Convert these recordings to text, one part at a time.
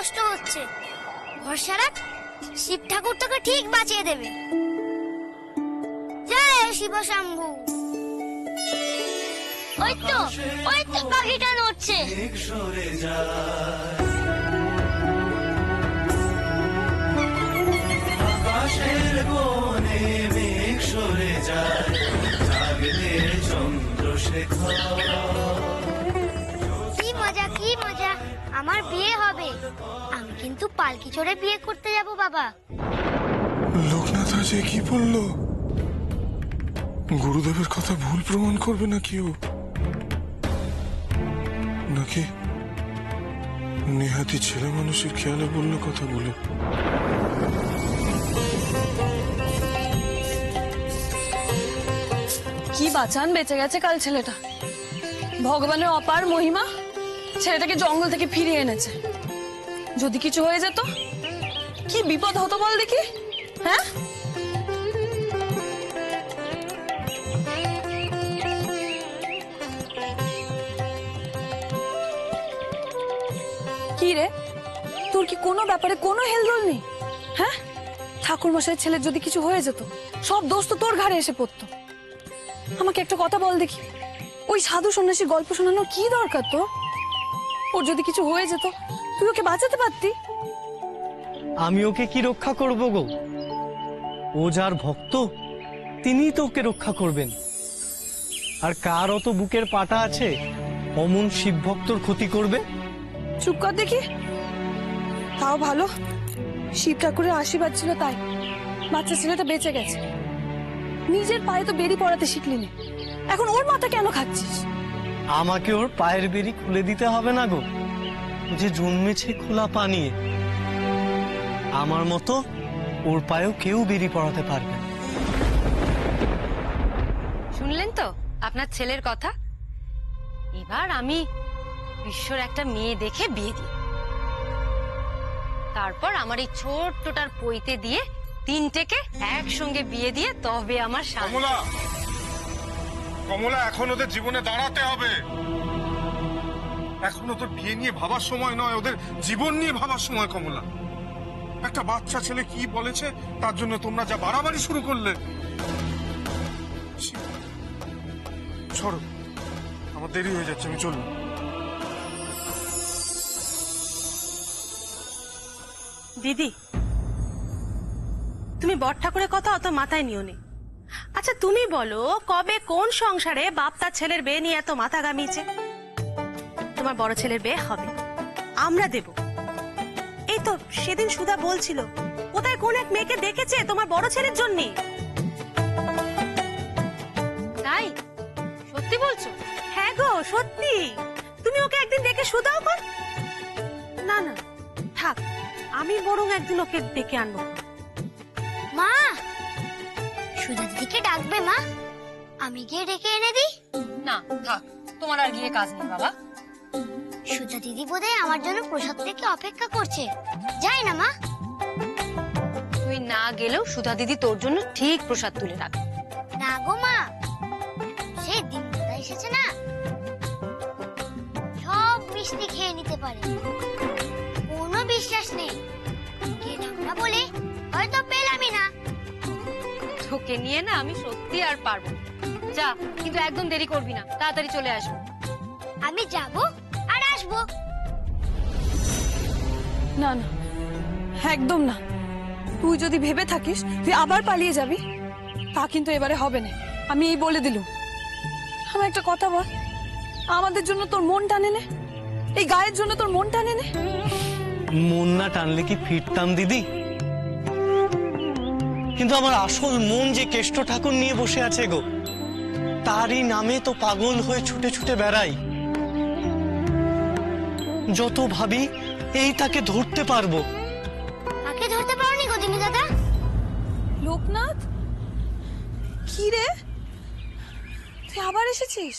কষ্ট হচ্ছে। ভরসা রাখ, শিব ঠাকুর তোকে ঠিক বাঁচিয়ে দেবে। জয় শিব শম্ভু। ওই তো পাখিটা নড়ছে। আকাশের কোণে মেঘ সরে যায়, জাগলে চন্দ্রশেখর। কি মজা কি মজা, আমার বিয়ে হবে। আমি কিন্তু পালকি চড়ে বিয়ে করতে যাব বাবা। লোকনাথ আজ কি বললো? গুরুদেবের কথা ভুল প্রমাণ করবে না কেউ, নাকি নেহাতি ছেলে মানুষের খেয়ালে বললো কথা বলে? কি বাঁচান বেঁচে গেছে কাল ছেলেটা। ভগবানের অপার মহিমা, ছেলেটাকে জঙ্গল থেকে ফিরিয়ে এনেছে। যদি কিছু হয়ে যেত কি বিপদ হতো বল দেখি। হ্যাঁ, কি রে, তোর কি কোনো ব্যাপারে কোনো হেলদোল নেই? হ্যাঁ, ঠাকুর মশাইয়ের ছেলের যদি কিছু হয়ে যেত সব দোষ তো তোর ঘাড়ে এসে পড়তো। আমাকে একটা কথা বল দেখি, ওই সাধু সন্ন্যাসীর গল্প শোনানোর কি দরকার তো? ওর যদি কিছু হয়ে যেত তুই ওকে বাঁচাতে পারতি। আমি ওকে কি রক্ষা করব গো? ও যার ভক্ত তিনিই তো ওকে রক্ষা করবেন। আর কার অত বুকের পাটা আছে অমন শিব ভক্তর ক্ষতি করবে? চুপ কর দেখি। তাও ভালো, শিব ঠাকুরের আশীর্বাদ ছিল তাই বাচ্চা ছেলেটা বেঁচে গেছে। নিজের পায়ে তো বেরি পড়াতে শিখলি না, এখন ওর মাথা কেন খাচ্ছিস? আমাকে ওর পায়ের বেরি খুলে দিতে হবে না গো। ও যে জন্মেছে খোলা পা নিয়ে, আমার মতো ওর পায়েও কেউ বেরি পড়াতে পারবে না। শুনলেন তো আপনার ছেলের কথা? এবার আমি বিশ্বর একটা মেয়ে দেখে বিয়ে দিই, তারপর আমার এই ছোট্টটার পইতে দিয়ে তিনটেকে একসঙ্গে বিয়ে দিয়ে তবে আমার স্বামী। কমলা, কমলা, এখন ওদের জীবনে দাঁড়াতে হবে। এখন ওদের বিয়ে নিয়ে ভাবার সময় নয়, ওদের জীবন নিয়ে ভাবার সময়। কমলা, একটা বাচ্চা ছেলে কি বলেছে তার জন্য তোমরা যা বাড়াবাড়ি শুরু করলে। সরো, আমার দেরি হয়ে যাচ্ছে, আমি চললাম। দিদি, তুমি বট ঠাকুরের কথা অত মাথায় নিও নি। আচ্ছা তুমি বলো, কবে কোন সংসারে বাপ তার ছেলের বিয়ে নিয়ে এত মাথা ঘামিয়েছে? তোমার বড় ছেলের বিয়ে হবে, আমরা দেব। এই তো সেদিন সুধা বলছিল কোথায় কোন এক মেয়েকে দেখেছে তোমার বড় ছেলের জন্য। তাই সত্যি বলছো? হ্যাঁ গো সত্যি। তুমি ওকে একদিন দেখে সুধাও কর। না না থাক, আমি বরং একদিন ওকে ডেকে আনবো। মা, সুধা দিদিকে ডাকবে মা? আমি গিয়ে ডেকে এনে দিই। না থাক, তোমার আর গিয়ে কাজ নেই বাবা। সুধা দিদি বোধহয় আমার জন্য প্রসাদ থেকে অপেক্ষা করছে। যাই না মা? তুই না গেলেও সুধা দিদি তোর জন্য ঠিক প্রসাদ তুলে রাখবে। না গো মা, সেই দিন এসেছে না, সব মিষ্টি খেয়ে নিতে পারে, কোনো বিশ্বাস নেই। গেলাম না বলে হয়তো পেলামই না। তোকে নিয়ে না আমি সত্যি আর পারবো না। যা, কিন্তু একদম দেরি করবি না, তাড়াতাড়ি চলে আসবো। আমি যাব আর আসবো। না না, একদম না। তুই যদি ভেবে থাকিস তুই আবার পালিয়ে যাবি, তা কিন্তু এবারে হবে না, আমি এই বলে দিলুম। আমার একটা কথা বল, আমাদের জন্য তোর মন টানে নে? এই গায়ের জন্য তোর মন টানে নে? মন না টানলে কি ফিরতাম দিদি? কিন্তু আমার আসল মন যে কেষ্ট ঠাকুর নিয়ে বসে আছে গো, তারই নামে তো পাগল হয়ে ছুটে ছুটে বেড়াই। যত ভাবি এই তাকে ধরতে পারবো। তাকে ধরতে পারোনি গো দিনু দাদা? লোকনাথ, কি রে তুই আবার এসেছিস?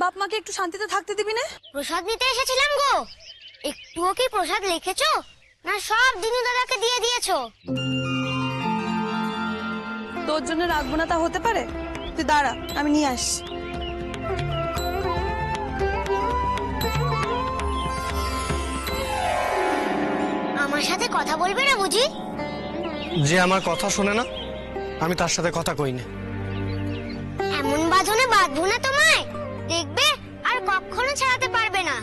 বাপ মাকে একটু শান্তিতে থাকতে দিবি না? প্রসাদ নিতে এসেছিলাম গো। একটুও কি প্রসাদ লিখেছো না সব দিনু দাদাকে দিয়ে দিয়েছো? তোর জন্য রাখবো না তা হতে পারে? তুই দাঁড়া, আমি নিয়ে আসছি। আমার সাথে কথা বলবে না বুঝি? যে আমার কথা শোনে না আমি তার সাথে কথা কই না। এমন বাঁধনে বাঁধবো না তোমায়, দেখবে আর কখনো ছাড়াতে পারবে না।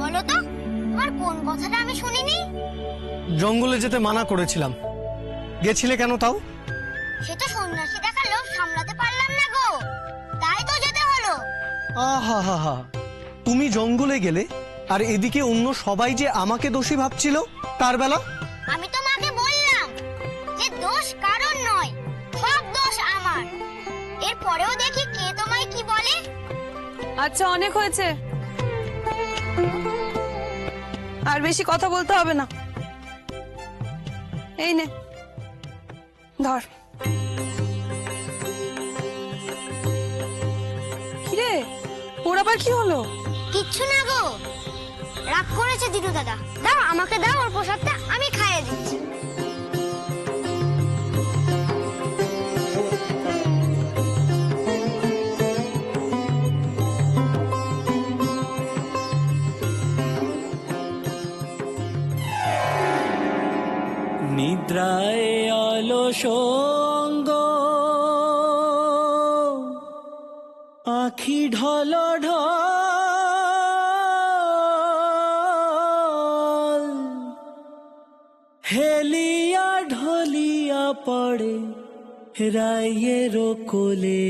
বলো তো, তোমার কোন কথাটা আমি শুনিনি? জঙ্গলে যেতে মানা করেছিলাম, গেছিলে কেন তাও? সে তো সন্ন্যাসী দেখালো, সামলাতে পারলাম না গো, তাই তো যেতে হলো। আহা হা হা, তুমি জঙ্গলে গেলে আর এদিকে অন্য সবাই যে আমাকে দোষী ভাবছিল তার বেলা। আমি তো মাকে বললাম যে দোষ কারণ নয়, সব দোষ আমার। এরপরেও দেখি কে তোমায় কি বলে। আচ্ছা, অনেক হয়েছে, আর বেশি কথা বলতে হবে না। এই নে ধর। কিরে, ওর আবার কি হলো? কিচ্ছু না গো, রাগ করেছে দিনু দাদা। দাও আমাকে, দাও ওর প্রসাদটা, আমি খাইয়ে দিচ্ছি। নিদ্রায় অলসঙ্গ আখি ঢল ঢল হেলিয়া ঢলিয়া পড়ে রায়ের কোলে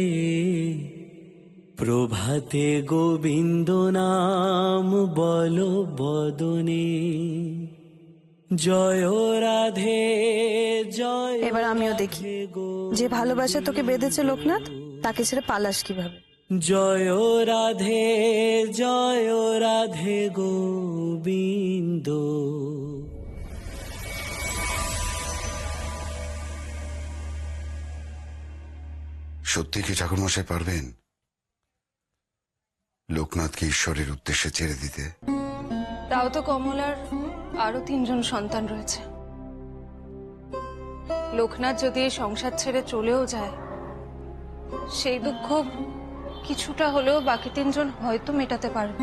প্রভাতে গোবিন্দ নাম বল বদনে জয় রাধে জয়। এবার আমিও দেখি যে ভালোবাসা তোকে বেঁধেছে লোকনাথ, তাকে ছেড়ে পালাস কিভাবে। জয় রাধে গোবিন্দ। সত্যি কি ঠাকুরমশাই পারবেন লোকনাথকে ঈশ্বরের উদ্দেশ্যে ছেড়ে দিতে? তাও তো কমলার আরো 3 জন সন্তান রয়েছে। লোকনাথ যদি এই সংসার ছেড়ে চলেও যায়, সেই দুঃখ কিছুটা হলেও বাকি 3 জন হয়তো মেটাতে পারবে।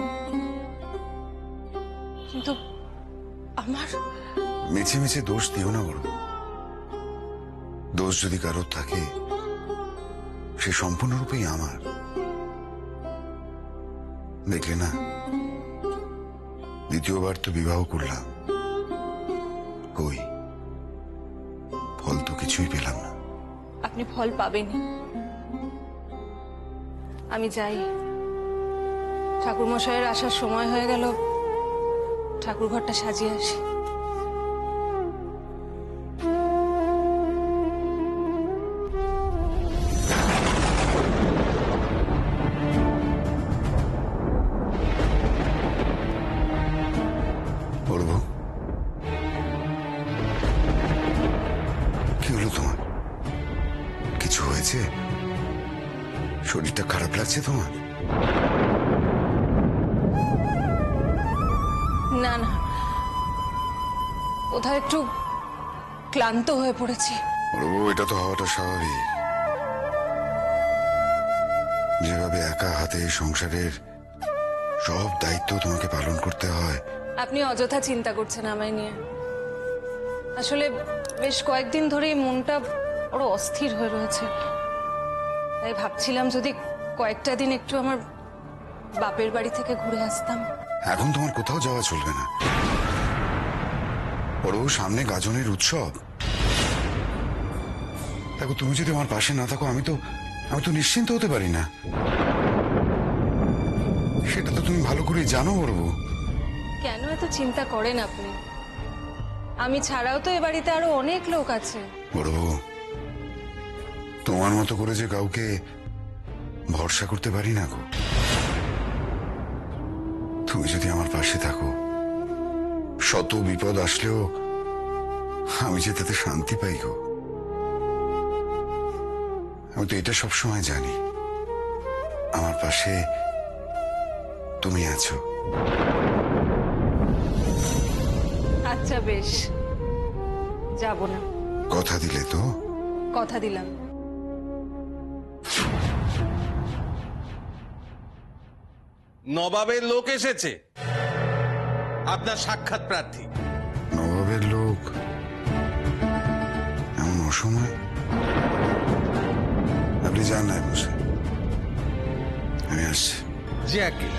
কিন্তু আমার মিছে মিছে দোষ দিও না বড়। দোষ যদি কারোর থাকে সে সম্পূর্ণরূপেই আমার। দেখলে না, দ্বিতীয়বার তো বিবাহ করলাম, কই ফল তো কিছুই পেলাম না। আপনি ফল পাবেনই। আমি যাই, ঠাকুর মশাইয়ের আসার সময় হয়ে গেল, ঠাকুর ঘরটা সাজিয়ে আসি। বলবো কি হলো তোমার? কিছু হয়েছে? শরীরটা খারাপ লাগছে তোমার? না না, কোথাও একটু ক্লান্ত হয়ে পড়েছি। বলবো এটা তো হওয়াটা স্বাভাবিক। যেভাবে একা হাতে সংসারের সব দায়িত্ব তোমাকে পালন করতে হয়। আপনি অযথা চিন্তা করছেন আমায় নিয়ে। আসলে বেশ কয়েকদিন ধরেই মনটা বড় অস্থির হয়ে রয়েছে, তাই ভাবছিলাম যদি কয়েকটা দিন একটু আমার বাপের বাড়ি থেকে ঘুরে আসতাম। এখন তোমার কোথাও যাওয়া চলবে না। বড় সামনে গাজনের উৎসব। দেখো, তুমি যদি আমার পাশে না থাকো আমি তো নিশ্চিন্ত হতে পারি না। সেটা তো তুমি ভালো করে জানো বড়। কেন এত চিন্তা করেন আপনি? আমি ছাড়াও তো এ বাড়িতে আরো অনেক লোক আছে। বড় তোমার মতো করে যে কাউকে ভরসা করতে পারি না গো। তুমি যদি আমার পাশে থাকো, শত বিপদ আসলেও আমি যে তাতে শান্তি পাই গো। আমি তো এটা সবসময় জানি, আমার পাশে তুমি আছো। আচ্ছা বেশ, যাব না। কথা দিলে তো? কথা দিলাম। নবাবের লোক এসেছে, আপনার সাক্ষাৎ প্রার্থী। নবাবের লোক এমন অসময়? আপনি যান না বসে, আমি আসছি। জ্যাকে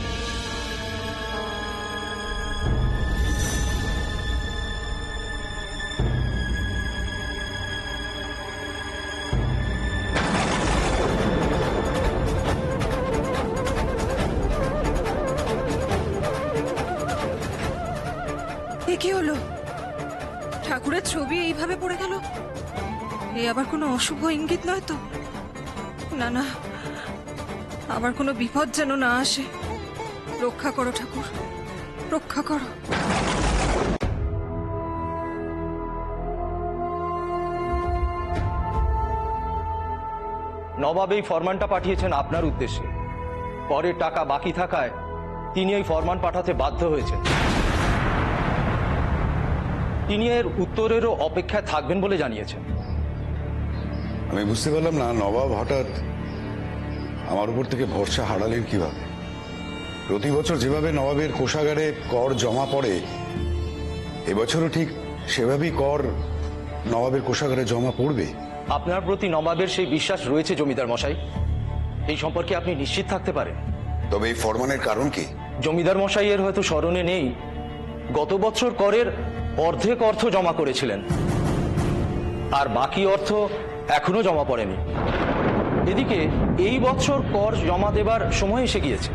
এ কি হলো? ঠাকুরের ছবি এইভাবে পড়ে গেল। এ আবার কোনো অশুভ ইঙ্গিত নয় তো? না না, আবার কোনো বিপদ যেন না আসে। রক্ষা করো ঠাকুর, রক্ষা করো। নবাব এই ফরমানটা পাঠিয়েছেন আপনার উদ্দেশ্যে। পরের টাকা বাকি থাকায় তিনি এই ফরমান পাঠাতে বাধ্য হয়েছেন। তিনি এর উত্তরেরও অপেক্ষায় থাকবেন বলে জানিয়েছেন। আমি বুঝতে পারলাম না, নবাব হঠাৎ আমার উপর থেকে ভরসা হারালেন কিভাবে? প্রতি বছর যেভাবে নবাবের কোষাগারে কর জমা পড়ে, এবছরও ঠিক সেভাবেই কর নবাবের কোষাগারে জমা পড়বে। আপনার প্রতি নবাবের সেই বিশ্বাস রয়েছে জমিদার মশাই, এই সম্পর্কে আপনি নিশ্চিত থাকতে পারেন। তবে এই ফরমানের কারণ কি? জমিদার মশাইয়ের হয়তো স্মরণে নেই, গত বছর করের অর্ধেক অর্থ জমা করেছিলেন, আর বাকি অর্থ এখনো জমা পড়েনি। এদিকে এই বছর কর জমা দেবার সময় এসে গিয়েছে,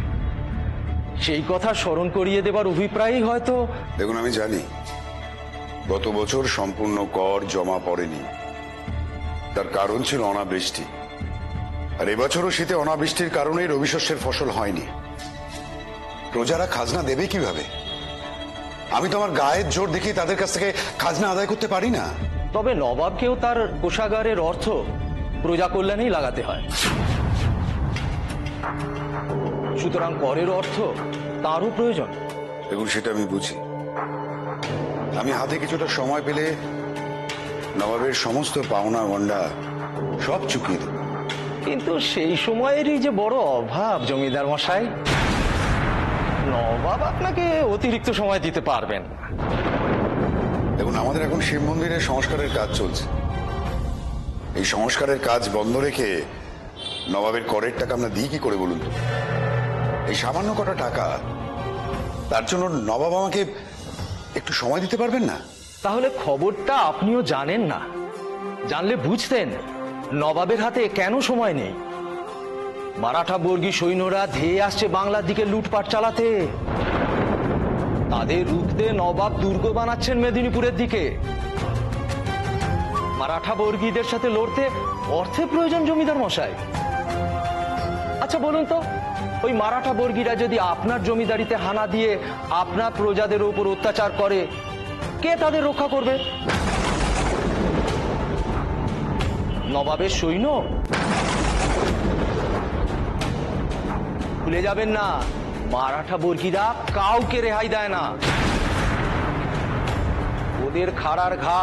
সেই কথা স্মরণ করিয়ে দেবার অভিপ্রায়ই হয়তো। দেখুন, আমি জানি গত বছর সম্পূর্ণ কর জমা পড়েনি, তার কারণ ছিল অনাবৃষ্টি। আর এবছরও শীতে অনাবৃষ্টির কারণে রবি শস্যের ফসল হয়নি। প্রজারা খাজনা দেবে কিভাবে? আমি তো আমার গায়ের জোর দেখি তাদের কাছ থেকে খাজনা আদায় করতে পারি না। তবে নবাবকেও তার কোষাগারের অর্থ প্রজা কল্যাণেই লাগাতে হয়, সুতরাং করের অর্থ তারও প্রয়োজন। দেখুন, সেটা আমি বুঝি। আমি হাতে কিছুটা সময় পেলে নবাবের সমস্ত পাওনা গন্ডা সব চুকিয়ে দেব। কিন্তু সেই সময়েরই যে বড় অভাব জমিদার মশাই, নবাব আপনাকে অতিরিক্ত সময় দিতে পারবেন না। দেখুন, আমাদের এখন শিব মন্দিরের সংস্কারের কাজ চলছে। এই সংস্কারের কাজ বন্ধ রেখে নবাবের করের টাকা আমরা দিই কি করে বলুন তো? এই সামান্য কটা টাকা, তার জন্য নবাব আমাকে একটু সময় দিতে পারবেন না? তাহলে খবরটা আপনিও জানেন না, জানলে বুঝতেন নবাবের হাতে কেন সময় নেই। মারাঠা বর্গী সৈন্যরা ধেয়ে আসছে বাংলার দিকে লুটপাট চালাতে, তাদের রুখতে নবাব দুর্গ বানাচ্ছেন মেদিনীপুরের দিকে। মারাঠা বর্গীদের সাথে লড়তে অর্থের প্রয়োজন জমিদার মশাই। আচ্ছা বলুন তো, ওই মারাঠা বর্গীরা যদি আপনার জমিদারিতে হানা দিয়ে আপনার প্রজাদের উপর অত্যাচার করে, কে তাদের রক্ষা করবে? নবাবের সৈন্য? ভুলে যাবেন না, মারাঠা বর্গীরা কাউকে রেহাই দেয় না। ওদের খাড়ার ঘা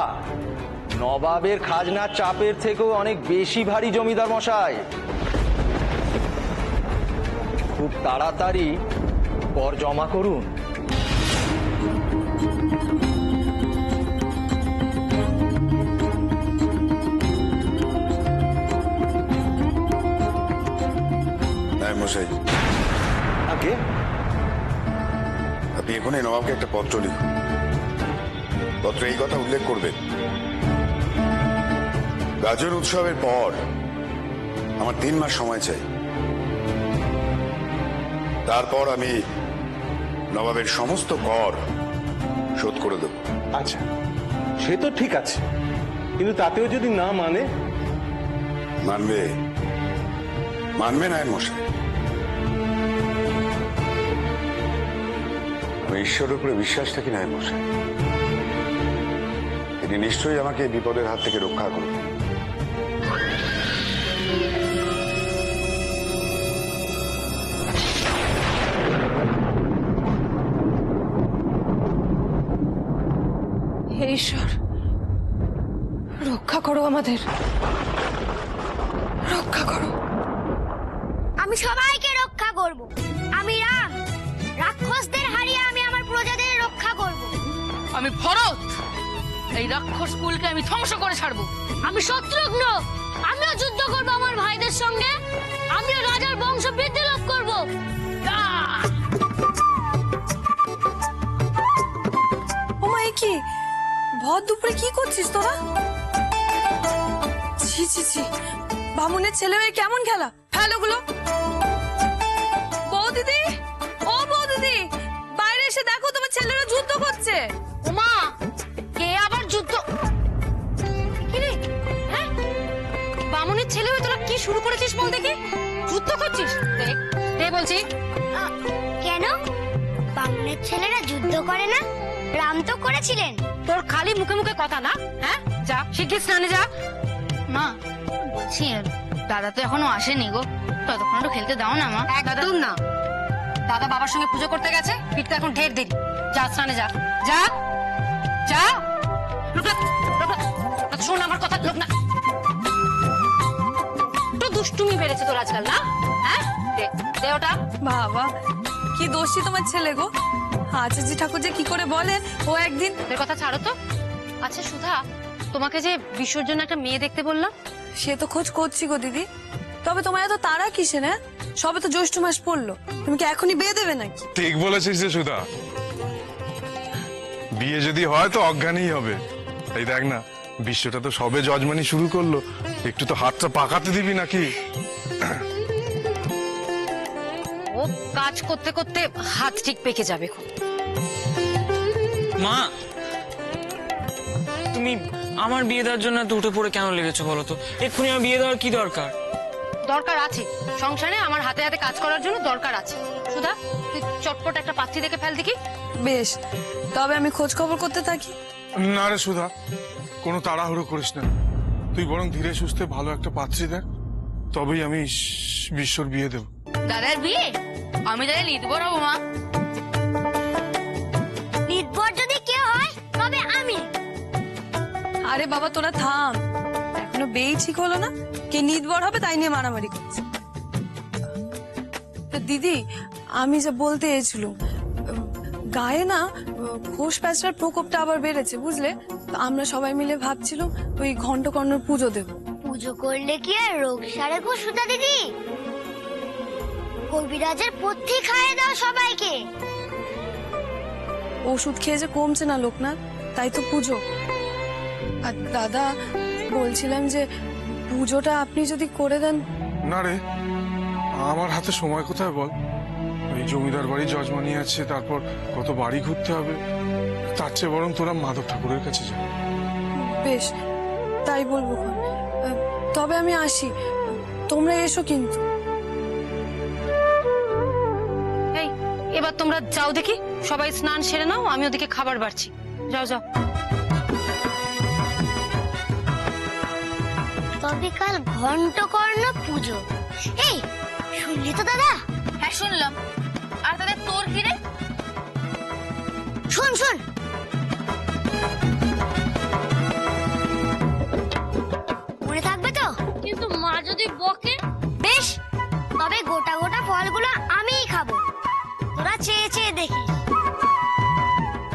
নবাবের খাজনার চাপের থেকেও অনেক বেশি ভারী জমিদার মশাই। খুব তাড়াতাড়ি কর জমা করুন। মশাই, আগে আপনি এখনই নবাবকে একটা পত্র লিখুন। পত্রে এই কথা উল্লেখ করবেন, গাজন উৎসবের পর আমার 3 মাস সময় চাই। তারপর আমি নবাবের সমস্ত কর শোধ করে দেব। আচ্ছা, সে তো ঠিক আছে, কিন্তু তাতেও যদি না মানে? মানবে, মানবে না মশাই। আমি ঈশ্বরের উপরে বিশ্বাস রাখি না মশাই। তিনি নিশ্চয়ই আমাকে বিপদের হাত থেকে রক্ষা করবেন। হে ঈশ্বর, রক্ষা করো আমাদের, রক্ষা করো। আমি সবাইকে রক্ষা করব। আমি রাম, রাক্ষসদের হারিয়ে আমি আমার প্রজাদের রক্ষা করব। আমি ভরত, এই রাক্ষস কুলকে আমি ধ্বংস করে ছাড়বো। আমি শত্রুঘ্ন, আমিও যুদ্ধ করব আমার ভাইদের সঙ্গে। আমিও রাজার বংশ বৃদ্ধি লাভ করব। ওমা, এ কি ভর দুপুরে কি করছিস তোরা? ছি ছি ছি, বামুনের ছেলে হয়ে কেমন খেলা, ফেল ওগুলো। বউ দিদি, ও বউ দিদি, বাইরে এসে দেখো তোমার ছেলেরা যুদ্ধ করছে। ওমা, কে আবার যুদ্ধ? কি রে, হ্যাঁ? বামুনের ছেলে হয়ে তোরা কি শুরু করেছিস বল দেখি? যুদ্ধ করছিস? দেখ দে বলছি। কেন বামুনের ছেলেরা যুদ্ধ করে না? রাম তো করেছিলেন। তোর খালি মুখে মুখে কথা না, হ্যাঁ? যা শিগগির স্নানে যা। মা বলছি, দাদা তো এখনো আসেনি গো, ততক্ষণ একটু খেলতে দাও না মা। একদম না, দাদা বাবার সঙ্গে পুজো করতে গেছে, ফিরতে এখন ঢের দেরি। যা স্নানে যা, যা যা। লোকনাথ, লোকনাথ, শোন আমার কথা। লোকনাথ, একটু দুষ্টুমি বেড়েছে তোর আজকাল না? হ্যাঁ, দে দে ওটা। বাবা, কি দোষী তোমার ছেলে গো। আচার্য ঠাকুর যে কি করে বলেন, ও একদিন। তোর কথা ছাড়ো তো। আচ্ছা সুধা, তোমাকে যে বিসর্জনে একটা মেয়ে দেখতে বললাম, সে তো খোঁজ করছি গো দিদি। তবে তোমার এত তারা কিসে না? সবে তো জ্যৈষ্ঠ মাস পড়লো, তুমি কি এখনই বিয়ে দেবে নাকি? ঠিক বলেছিস যে সুধা, বিয়ে যদি হয় তো অজ্ঞানই হবে। এই দেখ না, বিশ্বটা তো সবে যজমানি শুরু করলো, একটু তো হাতটা পাকাতে দিবি নাকি? ও কাজ করতে করতে হাত ঠিক পেকে যাবে। মা, তুমি আমার বিয়ে দেওয়ার জন্য এত উঠে পড়ে কেন লেগেছো বলো তো? এক্ষুনি আমার বিয়ে দেওয়ার কি দরকার? দরকার আছে, সংসারে আমার হাতে হাতে কাজ করার জন্য দরকার আছে। সুধা, তুই চটপট একটা পাত্রী দেখে ফেল দেখি। বেশ, তবে আমি খোঁজ খবর করতে থাকি। না রে সুধা, কোনো তাড়াহুড়ো করিস না। তুই বরং ধীরে সুস্থে ভালো একটা পাত্রী দেখ, তবেই আমি বিশ্বর বিয়ে দেব। দাদার বিয়ে আমি তাহলে লিখবো না মা। নির্ভর যদি কেউ হয় তবে আমি। আরে বাবা তোরা থাম, এখনো বেই ঠিক হলো না, কে নির্ভর হবে তাই নিয়ে মারামারি করছে। তা দিদি, আমি যা বলতে এসেছিলাম, গায়ে না ঘোষ প্যাঁচড়ার প্রকোপটা আবার বেড়েছে বুঝলে। তো আমরা সবাই মিলে ভাবছিলাম ওই ঘণ্টকর্ণর পুজো দেব। পুজো করলে কি আর রোগ সারে গো সুধা দিদি? কবিরাজের পথ্যি খাইয়ে দাও সবাইকে। ওষুধ খেয়ে যে কমছে না লোকনাথ, তাই তো পুজো। আর দাদা, বলছিলাম যে পুজোটা আপনি যদি করে দেন। না রে, আমার হাতে সময় কোথায় বল? এই জমিদার বাড়ি যজমানি আছে, তারপর কত বাড়ি ঘুরতে হবে। তার চেয়ে বরং তোরা মাধব ঠাকুরের কাছে যা। বেশ, তাই বলবো। তবে আমি আসি, তোমরা এসো কিন্তু। এই, এবার তোমরা যাও দেখি, সবাই স্নান সেরে নাও, আমি ওদিকে খাবার বাড়ছি। যাও যাও। তবে কাল ঘণ্টকর্ণ পুজো। এই শুনলি তো দাদা? হ্যাঁ শুনলাম। আর দাদা তোর কি রে? শোন শোন, মনে থাকবে তো? কিন্তু মা যদি বকে? বেশ, তবে গোটা গোটা ফলগুলো আমিই খাবো, তোরা চেয়ে চেয়ে দেখিস।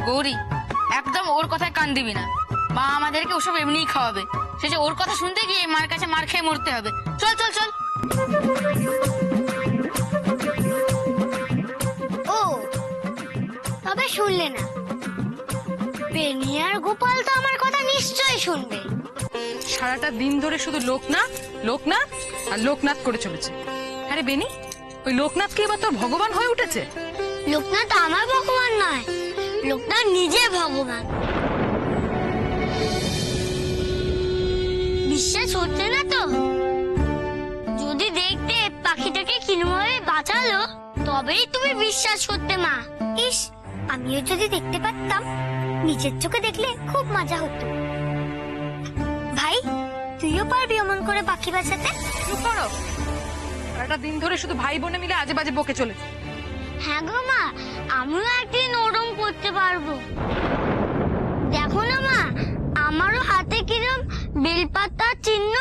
গৌরী, একদম ওর কথায় কান দিবি না। মা আমাদেরকে ওসব এমনিই খাওয়াবে, সে যে ওর কথা শুনতে গিয়ে মার কাছে মার খেয়ে মরতে হবে। চল চল চল। ও, তবে শুনলে না? বেনি আর গোপাল তো আমার কথা নিশ্চয়ই শুনবে। সারাটা দিন ধরে শুধু লোকনাথ লোকনাথ আর লোকনাথ করে চলেছে। আরে বেনি, ওই লোকনাথ কি এবার তোর ভগবান হয়ে উঠেছে? লোকনাথ আমার ভগবান নয়, লোকনাথ নিজে ভগবান। বিশ্বাস হচ্ছে না তো? যদি দেখতে পাখিটাকে কিভাবে বাঁচালো, তবেই তুমি বিশ্বাস করতে মা। ইস, আমিও যদি দেখতে পারতাম, নিজের চোখে দেখলে খুব মজা হতো। ভাই, তুইও পারবি অমন করে পাখি বাঁচাতে? চুপ করো, সারাটা দিন ধরে শুধু ভাই বোনে মিলে আজে বাজে বকে চলেছে। হ্যাঁ গো মা, আমিও একদিন ওরম করতে পারবো। দেখো না মা, বেলপাতা চিহ্ন